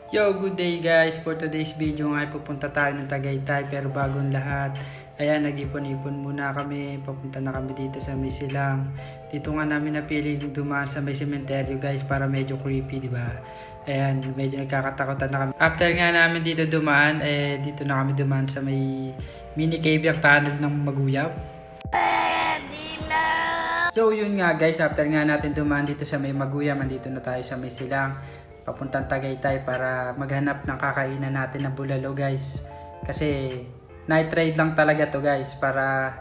Yo, good day guys. For today's video nga ay pupunta tayo ng Tagaytay pero bagong lahat. Ayan, nag-ipon-ipon muna kami. Papunta na kami dito sa may silang. Dito nga namin napili dumaan sa may sementeryo guys para medyo creepy, di ba? Ayan, medyo nagkakatakutan na kami. After nga namin dito dumaan, dito na kami dumaan sa may mini cave tunnel ng Maguyab. So yun nga guys, after nga natin dumaan dito sa may Maguyab, andito na tayo sa may silang. Papuntang Tagaytay para maghanap ng kakainan natin ng bulalo guys. Kasi night ride lang talaga to guys para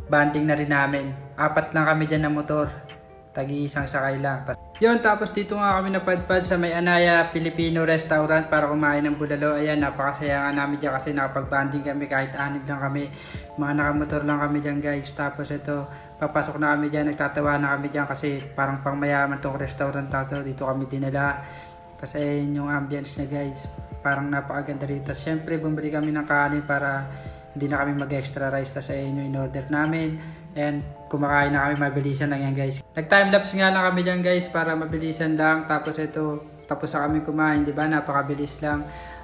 banding na rin namin. 4 lang kami dyan na motor. Tagi-isang sakay lang. Yun, tapos dito nga kami napadpad sa may Anaya Filipino Restaurant para kumain ng bulalo. Ayan, napakasaya nga namin dyan kasi nakapag-banding kami kahit 6 lang kami. Mga nakamotor lang kami dyan guys. Tapos ito, papasok na kami dyan. Nagtatawa na kami dyan kasi parang pangmayaman tong restaurant nato. Dito kami dinala. Kasi ayun yung ambience niya guys. Parang napakaganda rito. Siyempre bumili kami ng kanin para hindi na kami mag-extra rice. Tapos ayun yung in-order namin. And kumakain na kami, mabilisan lang yan guys. Nag-timelapse nga lang kami dyan guys para mabilisan lang. Tapos ito, tapos na kami kumain, di ba? Napakabilis lang.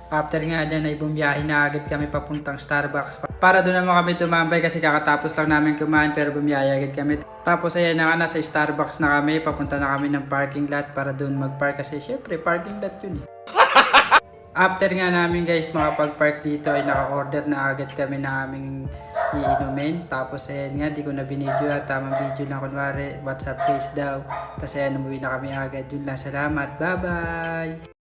After nga dyan ay bumiyahin na agad kami papuntang Starbucks. Para doon naman kami tumambay kasi kakatapos lang namin kumain pero bumiyahe agad kami. Tapos ayan na nga, nasa Starbucks na kami. Papunta na kami ng parking lot para doon mag-park kasi syempre parking lot yun eh. After nga namin guys makapag-park dito ay naka-order na agad kami na aming iinumin. Tapos ayan nga, di ko na binidyo at tamang video lang kunwari WhatsApp case daw. Tapos ayan, umuwi na kami agad. Yun lang, salamat, bye bye!